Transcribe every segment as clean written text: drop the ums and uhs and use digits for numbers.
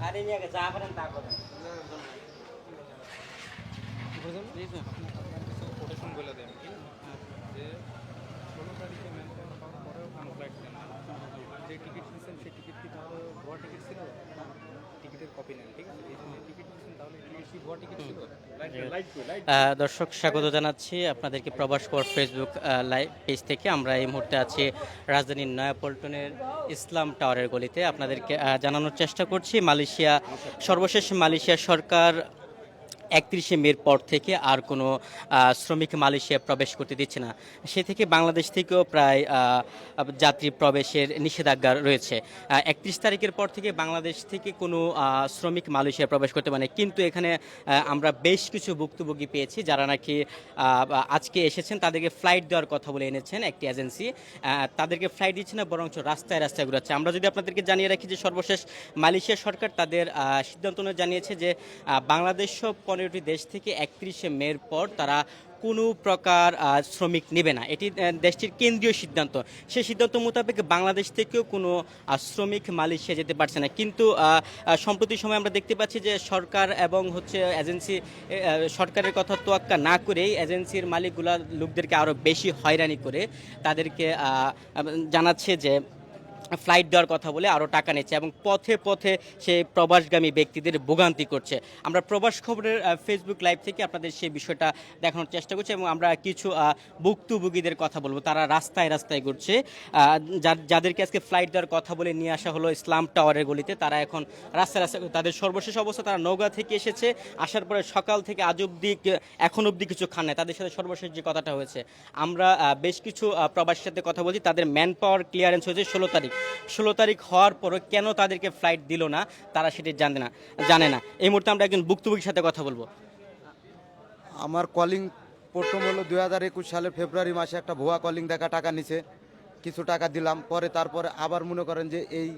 আরে নিয়ে যা করেন তা করেন। কোটেশন বলে দেন কি যে 16 তারিখে ম্যানপোর্ট পাওয়ার পরেও কোনো ফ্লাইট দেন না। যে টিকিট নিয়েছেন সেই টিকিট কি তাহলে ভুয়া টিকিট ছিল? টিকিটের কপি নেন, ঠিক আছে? এই যে টিকিট নিয়েছেন তাহলে টিকিট কি ভুয়া টিকিট ছিল? দর্শক স্বাগত জানাচ্ছি আপনাদেরকে প্রবাস খবর ফেসবুক লাইভ পেজ থেকে। আমরা এই মুহূর্তে আছি রাজধানীর নয়াপল্টনের ইসলাম টাওয়ারের গলিতে। আপনাদেরকে জানানোর চেষ্টা করছি সর্বশেষ মালয়েশিয়া সরকার 31শে মের পর থেকে আর কোনো শ্রমিক মালয়েশিয়া প্রবেশ করতে দিচ্ছে না। সে থেকে বাংলাদেশ থেকেও প্রায় যাত্রী প্রবেশের নিষেধাজ্ঞা রয়েছে। 31 তারিখের পর থেকে বাংলাদেশ থেকে কোনো শ্রমিক মালয়েশিয়া প্রবেশ করতে পারে না। কিন্তু এখানে আমরা বেশ কিছু ভুক্তভোগী পেয়েছি যারা নাকি আজকে এসেছেন, তাদেরকে ফ্লাইট দেওয়ার কথা বলে এনেছেন একটি এজেন্সি। তাদেরকে ফ্লাইট দিচ্ছে না, বরঞ্চ রাস্তায় রাস্তায় ঘুরাচ্ছে। আমরা যদি আপনাদেরকে জানিয়ে রাখি যে সর্বশেষ মালয়েশিয়া সরকার তাদের সিদ্ধান্ত নিয়ে জানিয়েছে যে বাংলাদেশ 15টি দেশ থেকে 31শে মের পর তারা কোনো প্রকার শ্রমিক নেবে না। এটি দেশটির কেন্দ্রীয় সিদ্ধান্ত। সেই সিদ্ধান্ত মোতাবেক বাংলাদেশ থেকেও কোনো শ্রমিক মালয়েশিয়া যেতে পারছে না। কিন্তু সম্প্রতি সময় আমরা দেখতে পাচ্ছি যে সরকার এবং এজেন্সি সরকারের কথা তোয়াক্কা না করেই এজেন্সির মালিকগুলা লোকদেরকে আরও বেশি হয়রানি করে তাদেরকে জানাচ্ছে যে ফ্লাইট দেওয়ার কথা বলে আরও টাকা নিচ্ছে এবং পথে পথে সে প্রবাসগামী ব্যক্তিদের ভোগান্তি করছে। আমরা প্রবাস খবরের ফেসবুক লাইভ থেকে আপনাদের সেই বিষয়টা দেখানোর চেষ্টা করছি এবং আমরা কিছু ভুক্তভোগীদের কথা বলবো। তারা রাস্তায় রাস্তায় ঘুরছে। যাদেরকে আজকে ফ্লাইট দেওয়ার কথা বলে নিয়ে আসা হলো ইসলাম টাওয়ারের গলিতে, তারা এখন রাস্তায় রাস্তায়, তাদের সর্বশেষ অবস্থা তারা নওগাঁ থেকে এসেছে। আসার পরে সকাল থেকে আজ অবধি এখন অবধি কিছু খান নাই। তাদের সাথে সর্বশেষ যে কথাটা হয়েছে, আমরা বেশ কিছু প্রবাসীর সাথে কথা বলছি। তাদের ম্যান পাওয়ার ক্লিয়ারেন্স হয়েছে 16 তারিখ হওয়ার পরও কেন তাদেরকে ফ্লাইট দিল না তারা সেটি জানে না। এই মুহূর্তে আমরা একজন ভুক্তভোগীর সাথে কথা বলবো। আমার কলিং প্রথম হলো 2021 সালের ফেব্রুয়ারি মাসে একটা ভুয়া কলিং দেখা টাকা নিছে, কিছু টাকা দিলাম। তারপরে আবার মনে করেন যে এই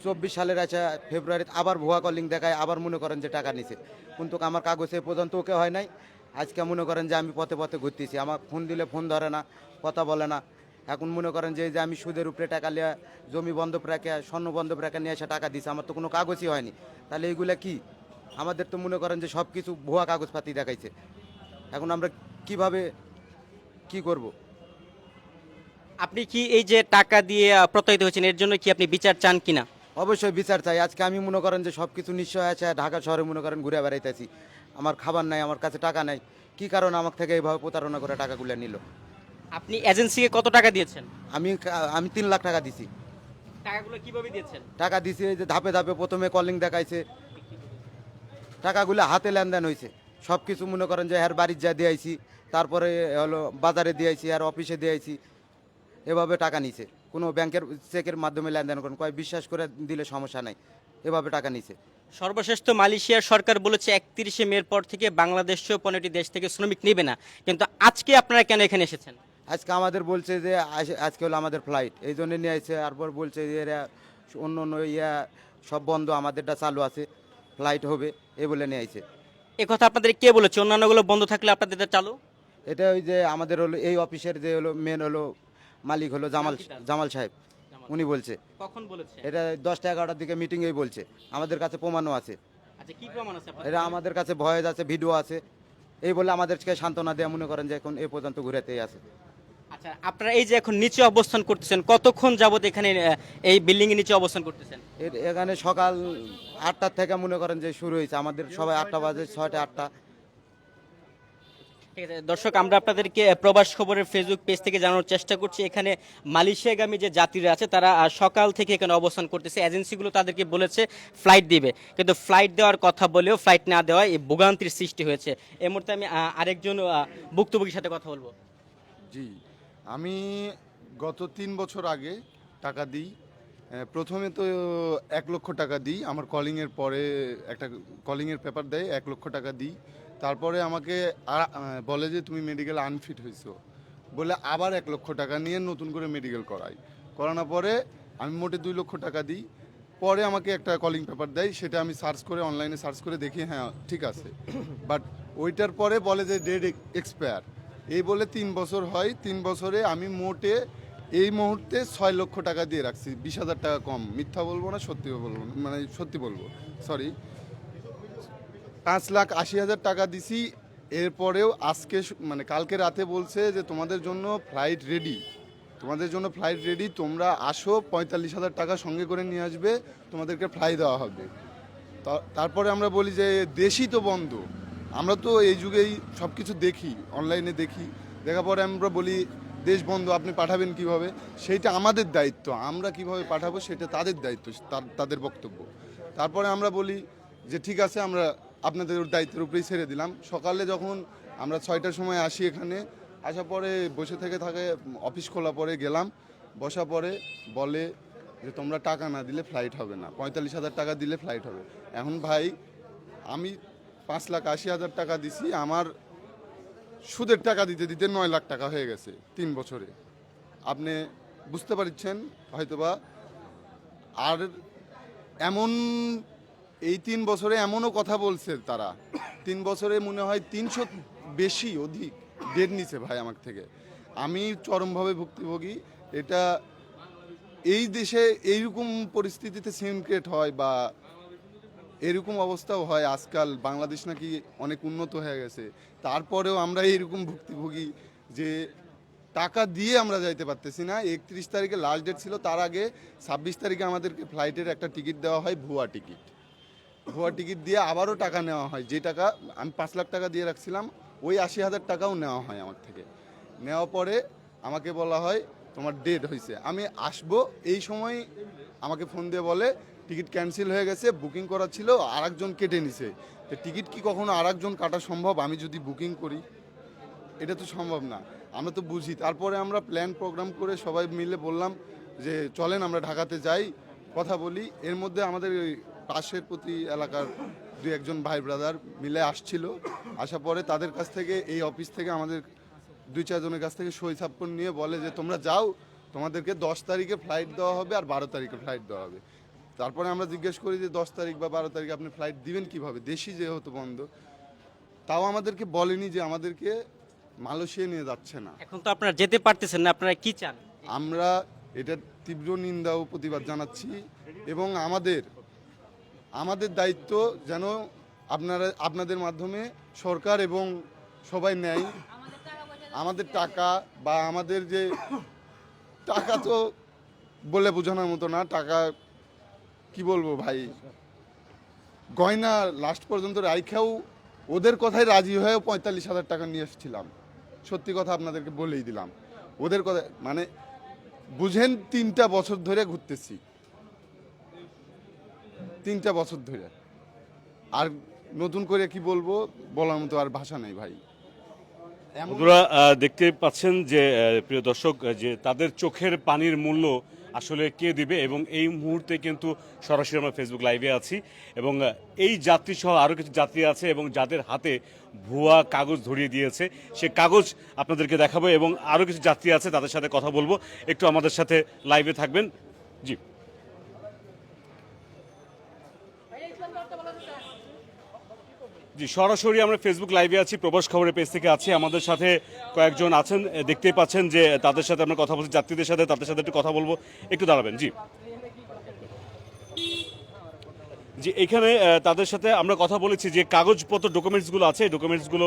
24 সালের আছে ফেব্রুয়ারিতে আবার ভুয়া কলিং দেখায়, আবার মনে করেন যে টাকা নিছে। কিন্তু আমার কাগজে পর্যন্ত ওকে হয় নাই। আজকে মনে করেন যে আমি পথে পথে ঘুরতেছি, আমার ফোন দিলে ফোন ধরে না, কথা বলে না। এখন মনে করেন যে আমি সুদের উপরে টাকা নিয়ে জমি বন্ধক রেখে স্বর্ণ বন্ধক রেখে নিয়ে এসে টাকা দিছে, আমার তো কোনো কাগজই হয়নি। তাহলে এইগুলা কি? আমাদের তো মনে করেন যে সব কিছু ভুয়া কাগজপাতি দেখাইছে। এখন আমরা কিভাবে কি করব? আপনি কি এই যে টাকা দিয়ে প্রতারিত হয়েছেন, এর জন্য কি আপনি বিচার চান কিনা? অবশ্যই বিচার চাই। আজকে আমি মনে করেন যে সব কিছু নিশ্চয় আছে, ঢাকা শহরে মনে করেন ঘুরে বেড়াইতেছি, আমার খাবার নাই, আমার কাছে টাকা নাই। কি কারণে আমার থেকে এইভাবে প্রতারণা করে টাকাগুলো নিল? আপনি এজেন্সিকে কত টাকা দিয়েছেন? আমি আমি 3 লাখ টাকা দিছি। টাকাগুলো কিভাবে দিয়েছেন? টাকা দিছি এই যে ধাপে ধাপে, প্রথমে কলিং দেখাইছে, টাকাগুলো হাতে লেনদেন হয়েছে। সব কিছু মনে করেন যে এর বাড়ির যা দিয়েছি, তারপরে হলো বাজারে দিয়েছি, আর অফিসে দিয়েছি, এভাবে টাকা নিছে। কোনো ব্যাংকের চেকের মাধ্যমে লেনদেন করেন, কয় বিশ্বাস করে দিলে সমস্যা নাই, এভাবে টাকা নিছে। সর্বশেষ তো মালয়েশিয়ার সরকার বলেছে 31শে মের পর থেকে বাংলাদেশ 15টি দেশ থেকে শ্রমিক নেবে না। কিন্তু আজকে আপনারা কেন এখানে এসেছেন? আজকে আমাদের বলছে যে আজকে হলো আমাদের ফ্লাইট, এই জন্য নিয়ে আসছে। তারপর বলছে যে এরা অন্য অন্য ইয়া সব বন্ধ, আমাদেরটা চালু আছে, ফ্লাইট হবে, এ বলে নিয়ে আসছে। এ কথা আপনাদের কে বলেছে? অন্যান্যগুলো বন্ধ থাকলে আপনাদের এটা চালু? এটা ওই যে আমাদের হলো এই অফিসের যে হলো মেন হলো মালিক হলো জামাল সাহেব, উনি বলছে। কখন বলেছে? এটা 10টা-11টার দিকে মিটিংয়েই বলছে। আমাদের কাছে প্রমাণও আছে। আচ্ছা, কি প্রমাণ আছে আপনাদের? এটা আমাদের কাছে ভয়েস আছে, ভিডিও আছে। এই বলে আমাদেরকে সান্ত্বনা দেয়া, মনে করেন যে এখন এ পর্যন্ত ঘুরেতেই আছে। আচ্ছা, আপনারা এই যে এখন নিচে অবস্থান করতেছেন, কতক্ষণ যাবত এখানে এই বিল্ডিং এর নিচে অবস্থান করতেছেন? এখানে সকাল 8টার থেকে মনে করেন যে শুরু হয়েছে। আমাদের সবাই 8টা বাজে, 6টা 8টা। ঠিক আছে দর্শক, আমরা আপনাদেরকে প্রবাস খবরের ফেসবুক পেজ থেকে জানানোর চেষ্টা করছি। এখানে মালয়েশিয়াগামী যে যাত্রীরা আছে তারা সকাল থেকে এখানে অবস্থান করতেছে। এজেন্সিগুলো তাদেরকে বলেছে ফ্লাইট দিবে, কিন্তু ফ্লাইট দেওয়ার কথা বলেও ফ্লাইট না দেওয়ায় এই ভোগান্তির সৃষ্টি হয়েছে। এই মুহূর্তে আমি আরেকজন ভুক্তভোগীর সাথে কথা বলবো। জি, আমি গত 3 বছর আগে টাকা দিই। প্রথমে তো 1 লক্ষ টাকা দিই, আমার কলিংয়ের পরে একটা কলিংয়ের পেপার দেয়, 1 লক্ষ টাকা দিই। তারপরে আমাকে বলে যে তুমি মেডিকেল আনফিট হয়েছো বলে আবার 1 লক্ষ টাকা নিয়ে নতুন করে মেডিকেল করানোর পরে আমি মোটে 2 লক্ষ টাকা দিই। পরে আমাকে একটা কলিং পেপার দেয়, সেটা আমি সার্চ করে অনলাইনে সার্চ করে দেখি, হ্যাঁ ঠিক আছে। বাট ওইটার পরে বলে যে ডেট এক্সপায়ার, এই বলে 3 বছর হয়। 3 বছরে আমি মোটে এই মুহূর্তে 6 লক্ষ টাকা দিয়ে রাখছি, 20,000 টাকা কম, মিথ্যা বলবো না, সত্যিও বলবো না, মানে সত্যি বলবো, সরি। 5,80,000 টাকা দিছি। এরপরেও আজকে মানে কালকে রাতে বলছে যে তোমাদের জন্য ফ্লাইট রেডি, তোমাদের জন্য ফ্লাইট রেডি, তোমরা আসো, 45,000 টাকা সঙ্গে করে নিয়ে আসবে, তোমাদেরকে ফ্লাই দেওয়া হবে। তারপরে আমরা বলি যে দেশই তো বন্ধ, আমরা তো এই যুগেই সব কিছু দেখি, অনলাইনে দেখি, দেখার পরে আমরা বলি দেশ বন্ধ, আপনি পাঠাবেন কিভাবে? সেইটা আমাদের দায়িত্ব, আমরা কিভাবে পাঠাবো সেটা তাদের দায়িত্ব, তাদের বক্তব্য। তারপরে আমরা বলি যে ঠিক আছে, আমরা আপনাদের দায়িত্বের উপরেই ছেড়ে দিলাম। সকালে যখন আমরা 6টার সময় আসি, এখানে আসার পরে বসে থাকে অফিস খোলা পরে গেলাম, বসা পরে বলে যে তোমরা টাকা না দিলে ফ্লাইট হবে না, 45,000 টাকা দিলে ফ্লাইট হবে। এখন ভাই আমি 5,80,000 টাকা দিছি, আমার সুদের টাকা দিতে দিতে 9 লাখ টাকা হয়ে গেছে 3 বছরে। আপনি বুঝতে পারছেন হয়তোবা। আর এমন এই 3 বছরে এমনও কথা বলছে তারা, 3 বছরে মনে হয় 300 বেশি অধিক ডেট নিছে ভাই আমার থেকে। আমি চরমভাবে ভুক্তভোগী। এটা এই দেশে এইরকম পরিস্থিতিতে সিনক্রেট হয় বা এরকম অবস্থাও হয় আজকাল, বাংলাদেশ নাকি অনেক উন্নত হয়ে গেছে, তারপরেও আমরা এইরকম ভুক্তভোগী যে টাকা দিয়ে আমরা যাইতে পারতেছি না। 31 তারিখে লাস্ট ডেট ছিল, তার আগে 26 তারিখে আমাদেরকে ফ্লাইটের একটা টিকিট দেওয়া হয়, ভুয়া টিকিট। ভুয়া টিকিট দিয়ে আবারও টাকা নেওয়া হয়, যে টাকা আমি 5 লাখ টাকা দিয়ে রাখছিলাম, ওই 80,000 টাকাও নেওয়া হয় আমার থেকে। নেওয়া পরে আমাকে বলা হয় তোমার ডেট হয়েছে, আমি আসবো, এই সময় আমাকে ফোন দিয়ে বলে টিকিট ক্যান্সেল হয়ে গেছে, বুকিং করা ছিল আরেকজন কেটে নিছে। তো টিকিট কি কখনো আরেকজন কাটা সম্ভব? আমি যদি বুকিং করি, এটা তো সম্ভব না, আমরা তো বুঝি। তারপরে আমরা প্ল্যান প্রোগ্রাম করে সবাই মিলে বললাম যে চলেন আমরা ঢাকাতে যাই, কথা বলি। এর মধ্যে আমাদের ওই পাশের প্রতি এলাকার 2-1 ভাই ব্রাদার মিলে আসছিল। আসার পরে তাদের কাছ থেকে, এই অফিস থেকে আমাদের 2-4 জনের কাছ থেকে সই ছাপ্পন নিয়ে বলে যে তোমরা যাও, তোমাদেরকে 10 তারিখে ফ্লাইট দেওয়া হবে আর 12 তারিখে ফ্লাইট দেওয়া হবে। তারপরে আমরা জিজ্ঞেস করি যে 10 তারিখ বা 12 তারিখে আপনি ফ্লাইট দিবেন কিভাবে, দেশই যেহেতু বন্ধ। তাও আমাদেরকে বলেনি যে আমাদেরকে মালয়েশিয়া নিয়ে যাচ্ছে না। এখন তো আপনারা যেতে পারতেছেন না, আপনারা কি চান? আমরা এটা তীব্র নিন্দা ও প্রতিবাদ জানাচ্ছি, এবং আমাদের দায়িত্ব যেন আপনাদের মাধ্যমে সরকার এবং সবাই নেয় আমাদের টাকা, বা আমাদের যে টাকা, তো বলে বোঝানোর মতো না টাকা, কি বলবো ভাই, গয়না লাস্ট পর্যন্ত রাইখাও ওদের কথায় রাজি হয়েও 45,000 টাকা নিয়ে এসেছিলাম। সত্যি কথা আপনাদেরকে বলেই দিলাম, ওদের কথা মানে বুঝেন, 3টা বছর ধরে ঘুরতেছি, 3টা বছর ধরে। আর নতুন করে কি বলবো, বলার মতো আর ভাষা নেই ভাই। বন্ধুরা দেখতে পাচ্ছেন যে প্রিয় দর্শক, যে তাদের চোখের পানির মূল্য আসলে কে দিবে, এবং এই মুহূর্তে কিন্তু সরাসরি আমরা ফেসবুক লাইভে আছি, এবং এই যাত্রী সহ আরও কিছু যাত্রী আছে এবং যাদের হাতে ভুয়া কাগজ ধরিয়ে দিয়েছে, সে কাগজ আপনাদেরকে দেখাবো, এবং আরও কিছু যাত্রী আছে তাদের সাথে কথা বলবো। একটু আমাদের সাথে লাইভে থাকবেন। জি, জি, সরাসরি আমরা ফেসবুক লাইভে আছি, প্রবাস খবরের পেজ থেকে আছি। আমাদের সাথে কয়েকজন আছেন, দেখতেই পাচ্ছেন যে তাদের সাথে আমরা কথা বলছি, যাত্রীদের সাথে, তাদের সাথে একটু কথা বলবো, একটু দাঁড়াবেন। জি, জি, এখানে তাদের সাথে আমরা কথা বলেছি যে কাগজপত্র ডকুমেন্টসগুলো আছে, এই ডকুমেন্টসগুলো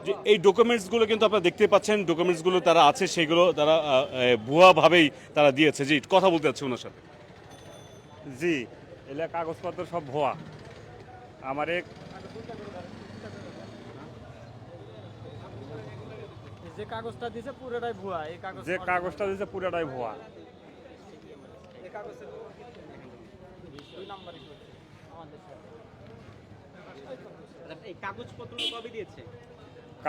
যে এই ডকুমেন্টসগুলো কিন্তু আপনারা দেখতে পাচ্ছেন, ডকুমেন্টসগুলো তারা আছে, সেগুলো তারা ভুয়াভাবেই তারা দিয়েছে। জি, কথা বলতে যাচ্ছে ওনার সাথে। জি, এগুলা কাগজপত্র সব ভুয়া। আমার এক যে কাগজটা দিছে পুরোটাই ভুয়া, এই কাগজ যে কাগজটা দিয়েছে পুরোটাই ভুয়া। এই কাগজের 2 নাম্বারই আমাদের এই কাগজপত্রগুলো কবে দিয়েছে?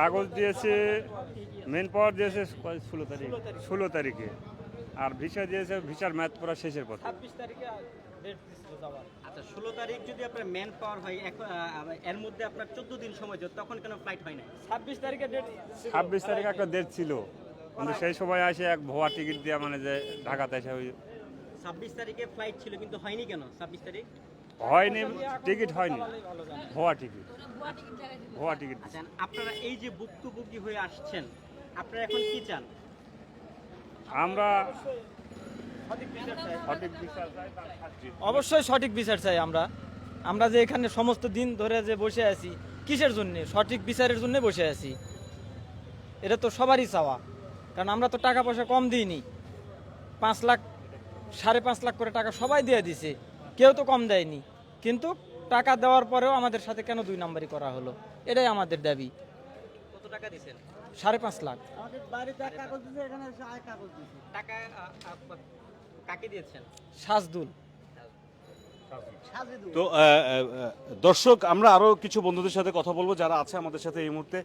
কাগজ দিয়েছে, মেন পাওয়ার দিয়েছে 16 তারিখে, আর ভিসা দিয়েছে, ভিসার ম্যাচ পড়া শেষের পথে। 26 তারিখে ডেট দিছিল যাওয়ার। আচ্ছা, 16 তারিখ যদি আপনার ম্যান পাওয়ার হয়, এর মধ্যে আপনার 14 দিন সময় যায়, তখন কেন ফ্লাইট হয় না? 26 তারিখে ডেট 26 তারিখে একটা ডেট ছিল, কিন্তু সেই সময় আসে এক ভুয়া টিকিট দিয়ে, মানে যে ঢাকাতে এসে ওই 26 তারিখে ফ্লাইট ছিল কিন্তু হয়নি কেন 26 তারিখ? হয়নি, টিকিট হয়নি, ভুয়া টিকিট, ভুয়া টিকিট। আচ্ছা, আপনারা এই যে ভুক্তভোগী হয়ে আসছেন, আপনারা এখন কি চান? আমরা সঠিক বিচার চাই, তার শাস্তি। অবশ্যই সঠিক বিচার চাই আমরা। আমরা যে এখানে সমস্ত দিন ধরে যে বসে আছি কিসের জন্য? সঠিক বিচারের জন্য বসে আছি। এটা তো সবারই চাওয়া, কারণ আমরা তো টাকা পয়সা কম দিইনি। 5 লাখ 5.5 লাখ করে টাকা সবাই দিয়ে দিছে, কেউ তো কম দেয়নি। কিন্তু টাকা দেওয়ার পরেও আমাদের সাথে কেন 2 নাম্বারই করা হলো? এটাই আমাদের দাবি। কত টাকা দিবেন? 5.5 লাখ। টাকা কাকে দিয়েছেন? সাজদুল। তো দর্শক, আমরা আরো কিছু বন্ধুদের সাথে কথা বলবো যারা আছে আমাদের সাথে এই মুহূর্তে,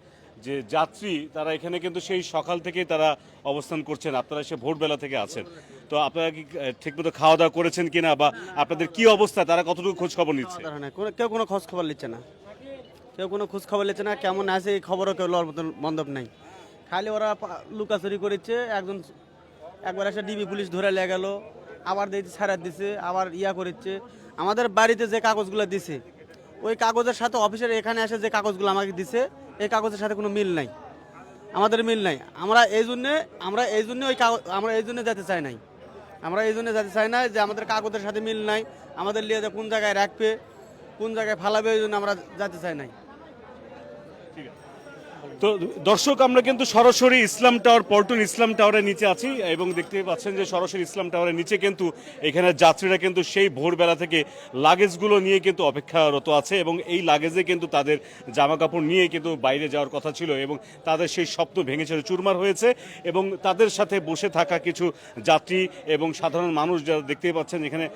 যে যাত্রী তারা এখানে কিন্তু সেই সকাল থেকেই তারা অবস্থান করছেন। আপনারা সে ভোরবেলা থেকে আছেন, তো আপনারা কি ঠিকমতো খাওয়া দাওয়া করেছেন কিনা, বা আপনাদের কি অবস্থা, তারা কতটুকু খোঁজ খবর নিচ্ছে? কেউ কোনো খোঁজ খবর নিচ্ছে না, কেউ কোনো খোঁজ খবর নিচ্ছে না। কেমন আছে এই খবরও কেউ লওয়ার মতন মন্দব নাই। খালি ওরা লুকাচুরি করেছে। একবার একটা ডিবি পুলিশ ধরে লেগে গেল, আবার দেখছি ছাড়া দিছে, আবার ইয়া করেছে। আমাদের বাড়িতে যে কাগজগুলো দিছে, ওই কাগজের সাথে অফিসের এখানে এসে যে কাগজগুলো আমাকে দিছে, এই কাগজের সাথে কোনো মিল নাই, আমাদের মিল নাই। আমরা এই জন্য আমরা এই জন্য যেতে চাই নাই। আমরা এই জন্য যেতে চাই না যে আমাদের কাগজের সাথে মিল নাই, আমাদের লিয়ে কোন জায়গায় রাখবে, কোন জায়গায় ফালাবে, এই জন্য আমরা যেতে চাই নাই। তো দর্শক, আমরা কিন্তু সরাসরি ইসলাম টাওয়ার, পল্টন ইসলাম টাওয়ারের নিচে আছি এবং দেখতে পাচ্ছেন যে সরাসরি ইসলাম টাওয়ারের নিচে কিন্তু এখানে যাত্রীরা কিন্তু সেই ভোরবেলা থেকে লাগেজগুলো নিয়ে কিন্তু অপেক্ষারত আছে এবং এই লাগেজে কিন্তু তাদের জামা কাপড় নিয়ে কিন্তু বাইরে যাওয়ার কথা ছিল এবং তাদের সেই স্বপ্ন ভেঙে চুরমার হয়েছে। এবং তাদের সাথে বসে থাকা কিছু যাত্রী এবং সাধারণ মানুষ যারা দেখতেই পাচ্ছেন এখানে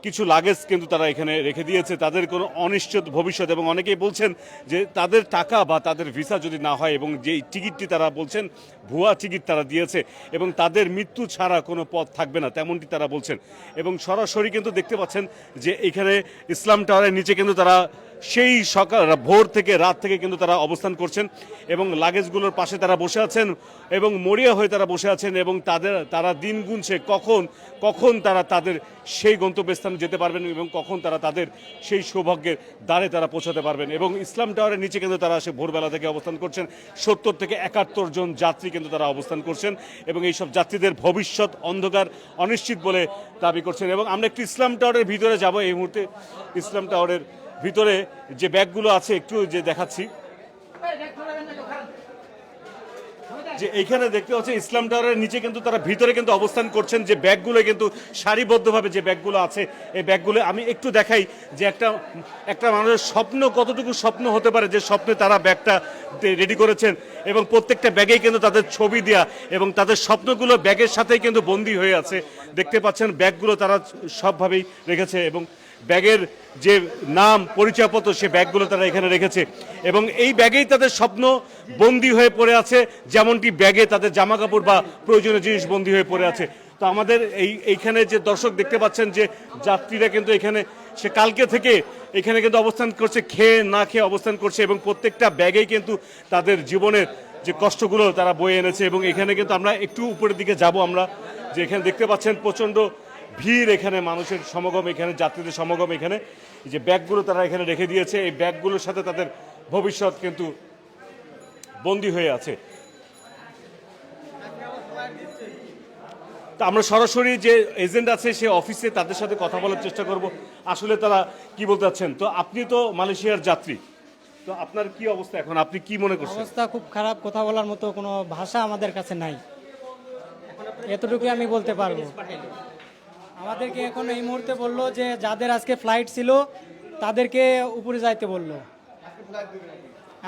কিছু লাগেজ কিন্তু তারা এখানে রেখে দিয়েছে, তাদের কোনো অনিশ্চিত ভবিষ্যৎ। এবং অনেকেই বলছেন যে তাদের টাকা বা তাদের ভিসা যদি না হয়, এবং যেই টিকিটটি তারা বলছেন ভুয়া টিকিট তারা দিয়েছে এবং তাদের মৃত্যু ছাড়া কোনো পথ থাকবে না, তেমনটি তারা বলছেন। এবং সরাসরি কিন্তু দেখতে পাচ্ছেন যে এখানে ইসলাম টাওয়ারের নিচে কিন্তু তারা সেই সকাল ভোর থেকে রাত থেকে কিন্তু তারা অবস্থান করছেন এবং লাগেজগুলোর পাশে তারা বসে আছেন এবং মরিয়া হয়ে তারা বসে আছেন এবং তারা দিন গুনছে কখন তারা তাদের সেই গন্তব্যস্থানে যেতে পারবেন এবং কখন তারা তাদের সেই সৌভাগ্যের দ্বারে তারা পৌঁছাতে পারবেন। এবং ইসলাম টাওয়ারের নিচে কিন্তু তারা সে ভোরবেলা থেকে অবস্থান করছেন। 70 থেকে 71 জন যাত্রী কিন্তু তারা অবস্থান করছেন এবং এইসব যাত্রীদের ভবিষ্যৎ অন্ধকার, অনিশ্চিত বলে দাবি করছেন। এবং আমরা একটু ইসলাম টাওয়ারের ভিতরে যাব। এই মুহূর্তে ইসলাম টাওয়ারের ভিতরে যে ব্যাগগুলো আছে একটু যে দেখাচ্ছি, যে এইখানে দেখতে হচ্ছে ইসলাম টাওয়ারের নিচে কিন্তু তারা ভিতরে কিন্তু অবস্থান করছেন। যে ব্যাগগুলো কিন্তু সারিবদ্ধভাবে যে ব্যাগগুলো আছে, এই ব্যাগগুলো আমি একটু দেখাই যে একটা মানুষের স্বপ্ন কতটুকু স্বপ্ন হতে পারে, যে স্বপ্নে তারা ব্যাগটা রেডি করেছেন এবং প্রত্যেকটা ব্যাগেই কিন্তু তাদের ছবি দেওয়া এবং তাদের স্বপ্নগুলো ব্যাগের সাথেই কিন্তু বন্দী হয়ে আছে। দেখতে পাচ্ছেন ব্যাগগুলো তারা সবভাবেই রেখেছে এবং ব্যাগের যে নাম, পরিচয়পত্র, সে ব্যাগগুলো তারা এখানে রেখেছে এবং এই ব্যাগেই তাদের স্বপ্ন বন্দী হয়ে পড়ে আছে, যেমনটি ব্যাগে তাদের জামা কাপড় বা প্রয়োজনীয় জিনিস বন্দী হয়ে পড়ে আছে। তো আমাদের এইখানে যে দর্শক দেখতে পাচ্ছেন যে যাত্রীরা কিন্তু এখানে সে কালকে থেকে এখানে কিন্তু অবস্থান করছে, খেয়ে না খেয়ে অবস্থান করছে এবং প্রত্যেকটা ব্যাগেই কিন্তু তাদের জীবনের যে কষ্টগুলো তারা বয়ে এনেছে। এবং এখানে কিন্তু আমরা একটু উপরের দিকে যাব, আমরা যে এখানে দেখতে পাচ্ছেন প্রচণ্ড ভিড়, এখানে মানুষের সমাগম, এখানে যাত্রীদের সমাগম। এখানে যে ব্যাগগুলো তারা এখানে রেখে দিয়েছে, এই ব্যাগগুলোর সাথে তাদের ভবিষ্যৎ কিন্তু বন্দী হয়ে আছে। তা আমরা সরাসরি যে এজেন্ট আছে সে অফিসে তাদের সাথে কথা বলার চেষ্টা করব, আসলে তারা কি বলতে চাচ্ছেন। তো আপনি তো মালয়েশিয়ার যাত্রী, তো আপনার কি অবস্থা এখন, আপনি কি মনে করছেন? অবস্থা খুব খারাপ, কথা বলার মতো কোনো ভাষা আমাদের কাছে নাই, এতটুকু আমি বলতে পারবো। আমাদেরকে এখন এই মুহূর্তে বললো যে যাদের আজকে ফ্লাইট ছিল তাদেরকে উপরে যাইতে বললো,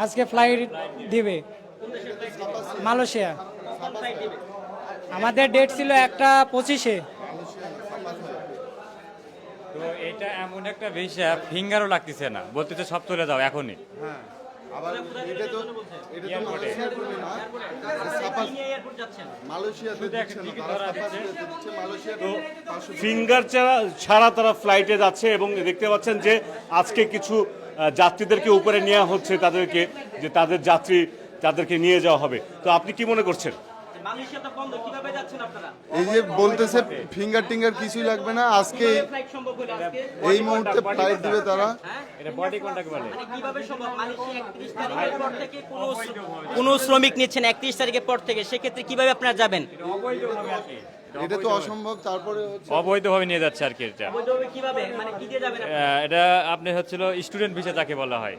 আজকে ফ্লাইট দিবে মালয়েশিয়া। আমাদের ডেট ছিল 1/25-এ। তো এটা এমন একটা ভিসা, ফিঙ্গারও লাগতেছে না, বলতেছে সব চলে যাও এখনই। আবার এটা তো মালয়েশিয়ার বলে না, মালয়েশিয়াতে দিচ্ছে না, তারা দিচ্ছে মালয়েশিয়াতে। ফিঙ্গার ছাড়া তারা ফ্লাইটে যাচ্ছে এবং দেখতে পাচ্ছেন যে আজকে কিছু যাত্রীদেরকে উপরে নেওয়া হচ্ছে, তাদেরকে যে তাদের যাত্রী তাদেরকে নিয়ে যাওয়া হবে। তো আপনি কি মনে করছেন? মালয়েশিয়া তো বন্ধ, কিভাবে যাচ্ছেন আপনারা? এই যে বলতেছে ফিঙ্গার টিঙ্গার কিছুই লাগবে না আজকে, ফ্লাইট সম্ভব হলো আজকে? এই মুহূর্তে ফ্লাইট দিবে তারা। এটা বডি কন্টাক্ট বলে। মানে কিভাবে সম্ভব? মালয়েশিয়া 31 তারিখের পর থেকে কোনো শ্রমিক নিচ্ছেন 31 তারিখের পর থেকে, সেক্ষেত্রে কিভাবে আপনারা যাবেন? অবৈধভাবে আর কি, এটা তো অসম্ভব। তারপরে হচ্ছে অবৈধভাবে নিয়ে যাচ্ছে আর কি। এটা অবৈধভাবে কিভাবে, মানে কি দিয়ে যাবেন আপনারা? এটা আপনি হচ্ছিল স্টুডেন্ট ভিসা যাকে বলা হয়।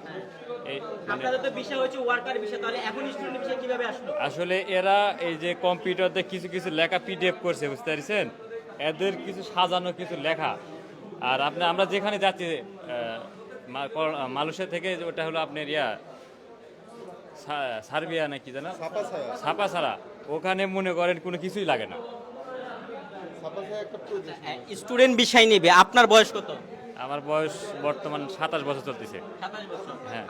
এই আপনাদের তো বিষয় হচ্ছে ওয়ার্কার বিষয়, তাহলে এখন স্টুডেন্ট বিষয় কিভাবে আসলো? আসলে এরা এই যে কম্পিউটারতে কিছু কিছু লেখা পিডিএফ করছে, বুঝতে পারছেন, এদের কিছু সাজানো কিছু লেখা। আর আমরা যেখানে যাচ্ছি মালয়েশিয়া থেকে, ওটা হলো আপনার সার্বিয়া না কি জানো, ছাপা ছাড়া, ওখানে মনে করেন কোনো কিছুই লাগে না। স্টুডেন্ট বিষয় নেবে। আপনার বয়স কত? আমার বয়স বর্তমান 27 বছর চলতেছে। 27 বছর। হ্যাঁ।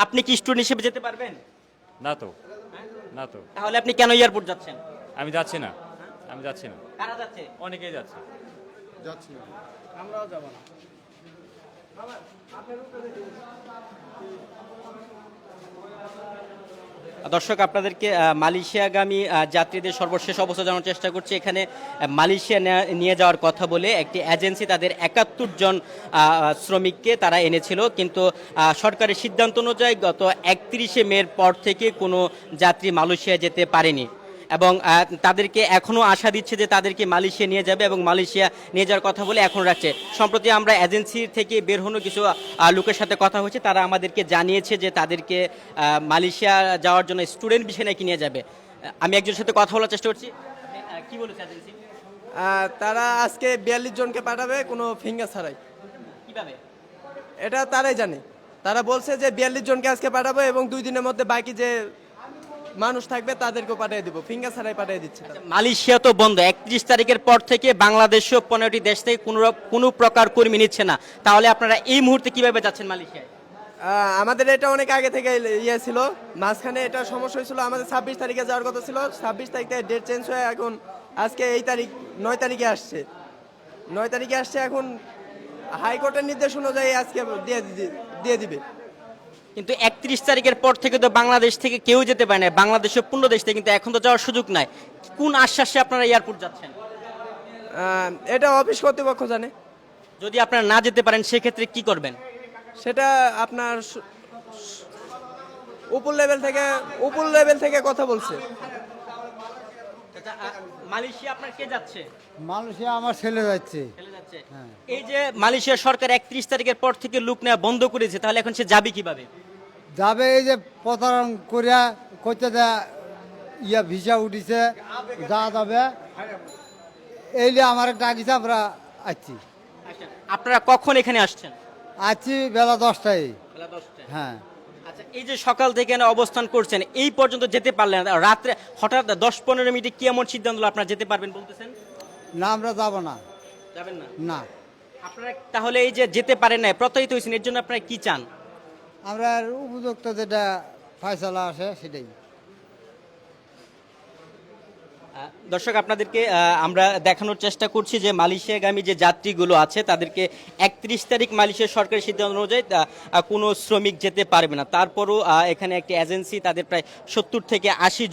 আপনি কি স্টুডেন্ট হিসেবে যেতে পারবেন? না তো, না তো। তাহলে আপনি কেন এয়ারপোর্ট যাচ্ছেন? আমি যাচ্ছি না, আমি যাচ্ছি না। কারা যাচ্ছে? অনেকেই যাচ্ছে। যাচ্ছি না। দর্শক, আপনাদেরকে মালয়েশিয়াগামী যাত্রীদের সর্বশেষ অবস্থা জানানোর চেষ্টা করছি। এখানে মালয়েশিয়া নিয়ে যাওয়ার কথা বলে একটি এজেন্সি তাদের 71 জন শ্রমিককে তারা এনেছিল, কিন্তু সরকারের সিদ্ধান্ত অনুযায়ী গত 31শে মের পর থেকে কোনো যাত্রী মালয়েশিয়া যেতে পারেনি, এবং তাদেরকে এখনও আশা দিচ্ছে যে তাদেরকে মালয়েশিয়া নিয়ে যাবে, এবং মালয়েশিয়া নিয়ে যাওয়ার কথা বলে এখন রাখছে। সম্প্রতি আমরা এজেন্সির থেকে বের হনো কিছু লোকের সাথে কথা হয়েছে, তারা আমাদেরকে জানিয়েছে যে তাদেরকে মালয়েশিয়া যাওয়ার জন্য স্টুডেন্ট বিষয় নাকি নিয়ে যাবে। আমি একজনের সাথে কথা বলার চেষ্টা করছি। কি বলেছে এজেন্সি? তারা আজকে 42 জনকে পাঠাবে কোনো ফিঙ্গার ছাড়াই। কিভাবে? এটা তারাই জানে। তারা বলছে যে 42 জনকে আজকে পাঠাবো এবং 2 দিনের মধ্যে বাকি যে মানুষ থাকবে তাদেরকেও পাঠিয়ে দিব, ফিঙ্গার ছাড়াই পাঠিয়ে দিচ্ছে তারা। মালয়েশিয়া তো বন্ধ, 31 তারিখের পর থেকে বাংলাদেশও 15টি দেশ থেকে কোনো প্রকার কর্মী নিচ্ছে না, তাহলে আপনারা এই মুহূর্তে কিভাবে যাচ্ছেন মালয়েশিয়ায়? আমাদের এটা অনেক আগে থেকে ছিল, মাঝখানে এটা সমস্যা হয়েছিল। আমাদের 26 তারিখে যাওয়ার কথা ছিল, 26 তারিখ থেকে ডেট চেঞ্জ হয়ে এখন আজকে এই তারিখ 9 তারিখে আসছে। 9 তারিখে আসছে, এখন হাইকোর্টের নির্দেশ অনুযায়ী আজকে দিয়ে দিবে। কিন্তু 31 তারিখের পর থেকে তো বাংলাদেশ থেকে কেউ যেতে পারে না, বাংলাদেশের 15 দেশ থেকে, কিন্তু এখন তো যাওয়ার সুযোগ নাই। কোন আশ্বাসে আপনারা এয়ারপোর্ট যাচ্ছেন? এটা অফিস কর্তৃপক্ষ জানে। যদি আপনারা না যেতে পারেন সেক্ষেত্রে কি করবেন? সেটা আপনার উপর লেভেল থেকে কথা বলছে। মালয়েশিয়া আপনার কে যাচ্ছে? মালয়েশিয়া আমার ছেলে যাচ্ছে। এই যে মালয়েশিয়া সরকার 31 তারিখের পর থেকে লোক নেওয়া বন্ধ করেছে, তাহলে এখন সে যাবে কিভাবে? যাবে এই যে প্রতারণ করিয়া করতে ভিসা উঠিছে, যা যাবে এই যে আমার ডাকিছে, আমরা আসছি। আপনারা কখন এখানে আসছেন? আসছি বেলা 10টায়। বেলা 10টায়। হ্যাঁ। আচ্ছা, এই যে সকাল থেকে অবস্থান করছেন, এই পর্যন্ত যেতে পারলেন না, রাত্রে হঠাৎ 10-15 মিনিটে কি এমন সিদ্ধান্ত হলো আপনারা যেতে পারবেন বলতেছেন? না, আমরা যাব না। যাবেন না? না, আপনারা তাহলে এই যে যেতে পারেন না, প্রতারিত হয়েছেন, এর জন্য আপনারা কি চান? আমরা উপযুক্ত যেটা ফয়সালা আসে সেটাই। দর্শক, আপনাদেরকে আমরা দেখানোর চেষ্টা করছি যে মালয়েশিয়াগামী যে যাত্রীগুলো আছে তাদেরকে 31 তারিখ মালয়েশিয়ার সরকারের সিদ্ধান্ত অনুযায়ী কোনো শ্রমিক যেতে পারবে না। তারপরও এখানে একটি এজেন্সি তাদের প্রায় 70 থেকে 80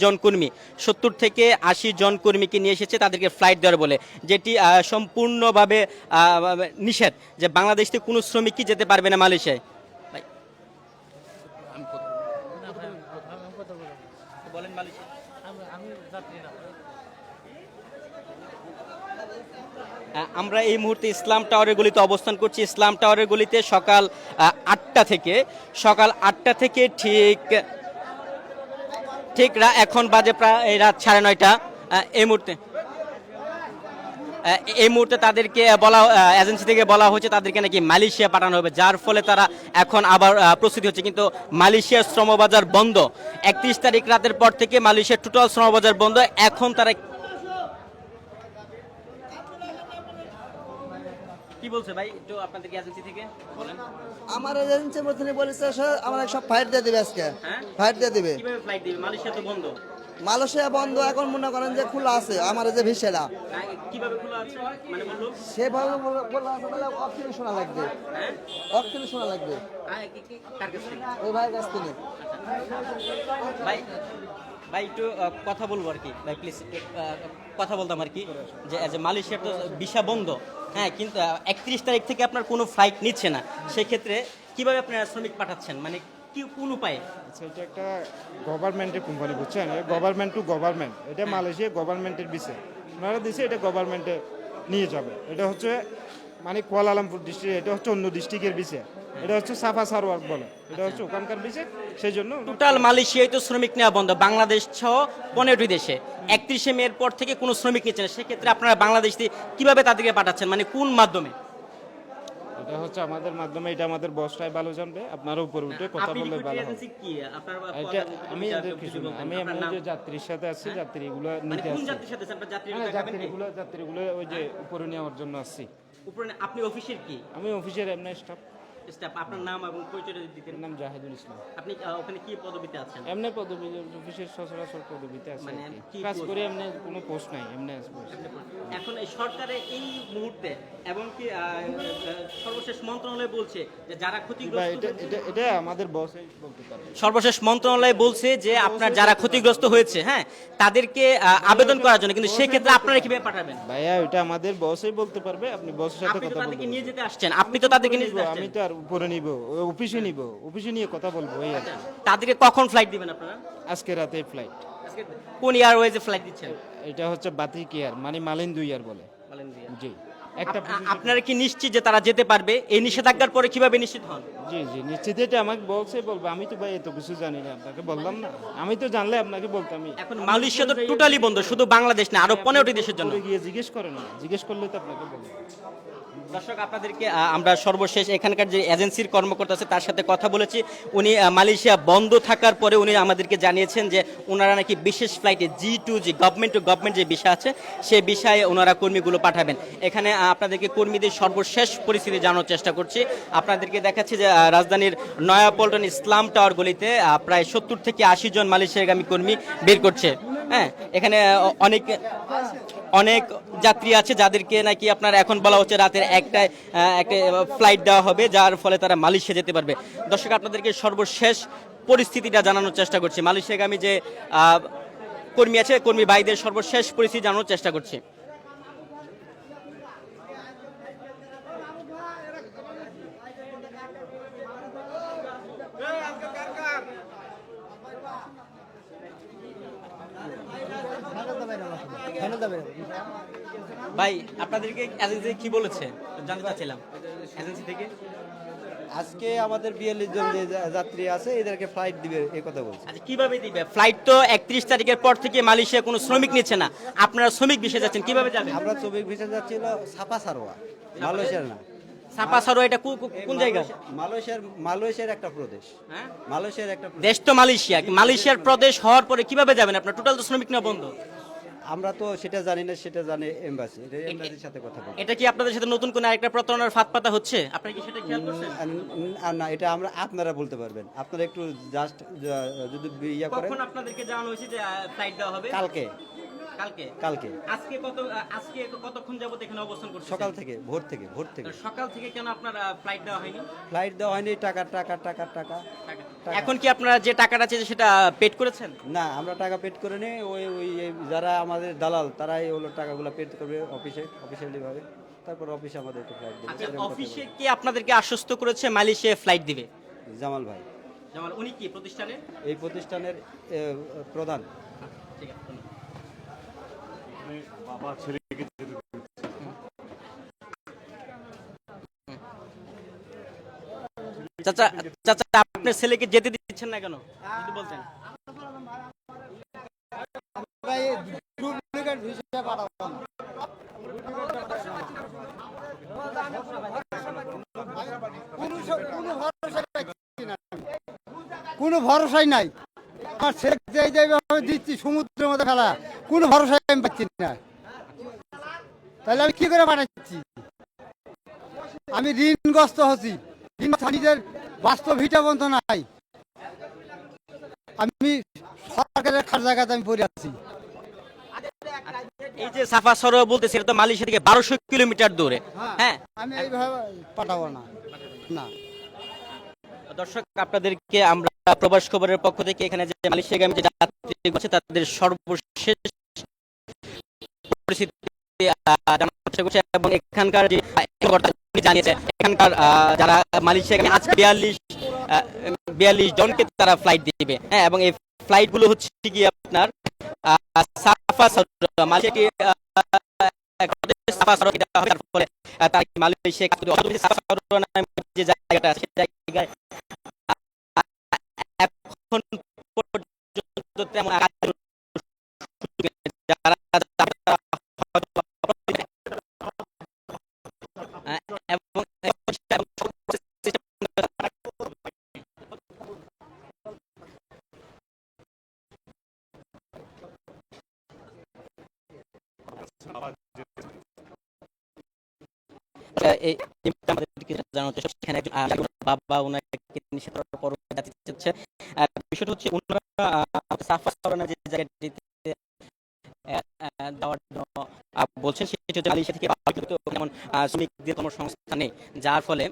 জন কর্মীকে নিয়ে এসেছে তাদেরকে ফ্লাইট দেওয়ার বলে, যেটি সম্পূর্ণভাবে নিষেধ, যে বাংলাদেশ থেকে কোনো শ্রমিকই যেতে পারবে না মালয়েশিয়ায়। বলেন মালয়েশিয়া। আমরা এই মুহূর্তে ইসলাম টাওয়ারের গলিতে অবস্থান করছি। ইসলাম টাওয়ারের গলিতে সকাল 8টা থেকে ঠিক এখন বাজে প্রায় রাত 9:30। এই মুহূর্তে তাদেরকে এজেন্সি থেকে বলা হয়েছে তাদেরকে নাকি মালয়েশিয়া পাঠানো হবে, যার ফলে তারা এখন আবার প্রস্তুতি হচ্ছে। কিন্তু মালয়েশিয়ার শ্রমবাজার বন্ধ, 31 তারিখ রাতের পর থেকে মালয়েশিয়ার টোটাল শ্রমবাজার বন্ধ। এখন তারা কি বলছে ভাই, একটু আপনাদের এজেন্সি থেকে বলেন। আমার এজেন্সি প্রথমে বলেছে আমরা সব ফাইট দিয়ে দিবে আজকে। ফাইট দিয়ে দিবে। কিভাবে ফ্লাইট দিবে? মালয়েশিয়া তো বন্ধ। মালয়েশিয়া বন্ধ, এখন মনে করেন যে খোলা আছে আমার যে ভিসাটা। কিভাবে খোলা আছে মানে বললো? সেভাবে খোলা আছে, তাহলে অপশনে শোনা লাগবে। অপশনে শোনা লাগবে কার কাছ থেকে? ওই ভাইয়ের কাছ থেকে। ভাই ভাই একটু কথা বলবো আর কি ভাই, প্লিজ কথা বলতাম আর কি, যে মালয়েশিয়ার তো ভিসা বন্ধ, হ্যাঁ, কিন্তু 31 তারিখ থেকে আপনার কোনো ফ্লাইট নিচ্ছে না, সেক্ষেত্রে কিভাবে আপনারা শ্রমিক পাঠাচ্ছেন, মানে কি কোন উপায়ে? আচ্ছা, এটা একটা গভর্নমেন্টের কোম্পানি, বুঝছেন, গভর্নমেন্ট টু গভর্নমেন্ট, এটা মালয়েশিয়া গভর্নমেন্টের বিষয় ওনারা দিছে, এটা গভর্নমেন্টে নিয়ে যাবে। এটা হচ্ছে মানে কুয়ালালামপুর ডিস্ট্রিক্ট, এটা হচ্ছে অন্য ডিস্ট্রিক্টের বিষয়, এটা হচ্ছে সাফা সারওয়ার বলে, এটা হচ্ছে ওখানকার বিষয়, সেই জন্য টোটাল মালয়েশিয়ায় তো শ্রমিক নেওয়া বন্ধ, বাংলাদেশ সহ 15টি দেশে 31শে মের পর থেকে কোনো শ্রমিক নিচ্ছে না, সেক্ষেত্রে আপনারা বাংলাদেশ থেকে কিভাবে তাদেরকে পাঠাচ্ছেন, মানে কোন মাধ্যমে? এটা হচ্ছে আমাদের মাধ্যমে, এটা আমাদের বসটাই ভালো জানবে, আপনারা উপরে উঠে কথা আপনি বললে recruitment ভালো হবে। agency কি? আপনার এটা আমি এদের কিছু না, আমি আপনার এমনি নাম? যে যাত্রীর সাথে আসছি, যাত্রীগুলো মানে নিতে কোন আসছি। যাত্রীর সাথে আছেন? আপনার যাত্রীরা হ্যাঁ, দেখাবেন কি? যাত্রীগুলো ওই যে উপরে নেওয়ার জন্য আসছি। উপরে আপনি অফিসের কি আমি অফিসের এমনি স্টাফ, স্টাফ? আপনার নাম এবং পরিচয়টা দিতেন। নাম জাহিদুল ইসলাম। আপনি ওখানে কি পদবিতে আছেন? এমনি পদবি অফিসের সচরাচর পদবিতে আছে, মানে আর কি। কি কাজ post? করে এমনি কোনো পোস্ট নাই, এমনি post। এখন এই সরকারের এই মুহূর্তে এবং কি সর্বশেষ মন্ত্রণালয় বলছে যে যারা বা ক্ষতিগ্রস্ত এটা এটা এটা আমাদের বসই বলতে পারে। সর্বশেষ মন্ত্রণালয় বলছে যে আপনার যারা ক্ষতিগ্রস্ত হয়েছে, হ্যাঁ, তাদেরকে আবেদন করার জন্য, কিন্তু সেক্ষেত্রে আপনারা কিভাবে পাঠাবেন? ভাইয়া ওটা আমাদের বসই বলতে পারবে, আপনি বসের সাথে আপনি তো কথা তাদেরকে বলবেন। নিয়ে যেতে আসছেন, আপনি তো তাদেরকে নিয়ে যেতে আমি আসছেন, তো আর উপরে নিব, অফিসে নিব, অফিসে নিয়ে কথা বলবো, এই আর কি। তাদেরকে কখন ফ্লাইট দিবেন আপনারা? আজকে রাতে ফ্লাইট। আজকে কোন এয়ারওয়েজে ফ্লাইট দিচ্ছেন? এটা হচ্ছে বাতিক এয়ার, মানে মালিন্দু এয়ার বলে। বলেন দিয়ে। জি, একটা আপনারা কি নিশ্চিত যে তারা যেতে পারবে? এই নিষেধাজ্ঞার পরে কিভাবে নিশ্চিত হন? জি জি নিশ্চিত, এটা আমাকে বলছে, বলবো। আমি তো ভাই এত কিছু জানি না, আপনাকে বললাম না, আমি তো জানলে আপনাকে বলতামই। এখন মালয়েশিয়া তো টোটালি বন্ধ, শুধু বাংলাদেশ না, আরো 15টি দেশের জন্য। পরে গিয়ে জিজ্ঞেস করেন না, জিজ্ঞেস করলে তো আপনাকে বলবো। দর্শক, আপনাদেরকে আমরা সর্বশেষ এখানকার যে এজেন্সির কর্মকর্তা আছে তার সাথে কথা বলেছি। উনি মালয়েশিয়া বন্ধ থাকার পরে উনি আমাদেরকে জানিয়েছেন যে ওনারা নাকি বিশেষ ফ্লাইটে G2G গভর্নমেন্ট টু গভর্নমেন্ট যে বিষয় আছে সেই বিষয়ে ওনারা কর্মীগুলো পাঠাবেন। এখানে আপনাদেরকে কর্মীদের সর্বশেষ পরিস্থিতি জানানোর চেষ্টা করছি। আপনাদেরকে দেখাচ্ছি যে রাজধানীর নয়াপল্টন ইসলাম টাওয়ার গলিতে প্রায় 70 থেকে 80 জন মালয়েশিয়াগামী কর্মী বের করছে। হ্যাঁ, এখানে অনেক যাত্রী আছে যাদেরকে নাকি আপনার এখন বলা হচ্ছে রাতের একটা ফ্লাইট দেওয়া হবে, যার ফলে তারা মালয়েশিয়া যেতে পারবে। দর্শক, আপনাদেরকে সর্বশেষ পরিস্থিতিটা জানানোর চেষ্টা করছি, মালয়েশিয়াগামী যে কর্মী আছে, কর্মী ভাইদের সর্বশেষ পরিস্থিতি জানানোর চেষ্টা করছি। ভাই, আপনাদেরকে এজেন্সি কি বলেছে জানতে চাচ্ছিলাম, এজেন্সি থেকে আজকে আমাদের 42 জন যে যাত্রী আছে এদেরকে ফ্লাইট দিবে এই কথা বলছে। আচ্ছা, কিভাবে দিবে ফ্লাইট? তো 31 তারিখের পর থেকে মালয়েশিয়া কোনো শ্রমিক নিচ্ছে না, আপনারা শ্রমিক ভিসা যাচ্ছেন, কিভাবে যাবেন? আমরা শ্রমিক ভিসা যাচ্ছিল সাফা সারোয়া, মালয়েশিয়ার না। সাপা সারো, এটা কোন জায়গা? মালয়েশিয়ার একটা প্রদেশ। হ্যাঁ, মালয়েশিয়ার একটা প্রদেশ। দেশ তো মালয়েশিয়া, মালয়েশিয়ার প্রদেশ হওয়ার পরে কিভাবে যাবেন আপনারা? টোটাল তো শ্রমিক নেওয়া বন্ধ। আমরা তো সেটা জানি না, সেটা জানে এমবাসি, এমবাসির সাথে কথা বলবো। এটা কি আপনাদের সাথে নতুন কোনো আরেকটা প্রতারণার ফাঁদ পাতা হচ্ছে? আপনারা কি সেটা খেয়াল করছেন? আর না, এটা আপনারা বলতে পারবেন। আপনারা একটু জাস্ট যদি ইয়া করেন। কখন আপনাদেরকে জানানো হয়েছে যে ফ্লাইট দেওয়া হবে? কালকে। আজকে কতক্ষণ যাবত এখানে অবস্থান করছেন? সকাল থেকে, ভোর থেকে। সকাল থেকে কেন আপনার ফ্লাইট দেওয়া হয়নি? ফ্লাইট দেওয়া হয়নি, টাকা। এখন কি আপনারা যে টাকাটা আছে সেটা পেড করেছেন? না, আমরা টাকা পেড করে নিই, ওই যারা আমাদের দালাল তারাই ওগুলো টাকাগুলো পেড করবে অফিসিয়ালি ভাবে, তারপর অফিসে আমাদেরকে ফ্লাইট দেবে। আচ্ছা, অফিসে কি আপনাদেরকে আশ্বস্ত করেছে মালয়েশিয়া ফ্লাইট দিবে? জামাল ভাই, উনি কি প্রতিষ্ঠানের? এই প্রতিষ্ঠানের প্রধান। ঠিক আছে, বাবা ছেলেকে চাচা আপনার ছেলেকে যেতে দিচ্ছেন না কেন যদি বলতেন? কোনো ভরসাই নাই আমার ছেলে যেভাবে দিচ্ছি সমুদ্রের মধ্যে ফেলা, কোনো ভরসাই আমি পাচ্ছি না। তাহলে আমি কি করে পাঠাচ্ছি? আমি ঋণগ্রস্ত হচ্ছি, নিজের বাস্তব ভিটা বন্ধ নাই, আমি সরকারের খার জায়গাতে আমি পড়ে আছি। এই যে সাফা সরোয়া বলতেছে, এটা তো মালয়েশিয়া থেকে 1200 কিলোমিটার দূরে। হ্যাঁ, আমি এইভাবে পাঠাবো না। দর্শক আপনাদেরকে আমরা প্রবাস খবরের পক্ষ থেকে এখানে যে মালয়েশিয়াগামী যে যাত্রী আছে তাদের সর্বশেষ পরিস্থিতি জানার চেষ্টা করছে এবং এখানকার যে জানিয়েছে এখানকার যারা মালয়েশিয়াগামী আজ 42 জনকে তারা ফ্লাইট দিবে, হ্যাঁ, এবং এই ফ্লাইট গুলো হচ্ছে কি আপনার সাফা মালয়েশিয়াকে তারা মালয়েশিয়া যে জায়গাটা আছে সেই জায়গায় এখন পর্যন্ত তেমন যারা এবং আমাদেরকে জানাতে সেখানে একজন বাবা ওনাকে নিষেধ করার পর যাচ্ছে। বিষয়টা হচ্ছে ওনারা সাফা সরানোর যে জায়গাটিতে দেওয়ার জন্য বলছেন সেটি হচ্ছে মালয়েশিয়া থেকে যেমন শ্রমিকদের কর্মসংস্থান নেই, যার ফলে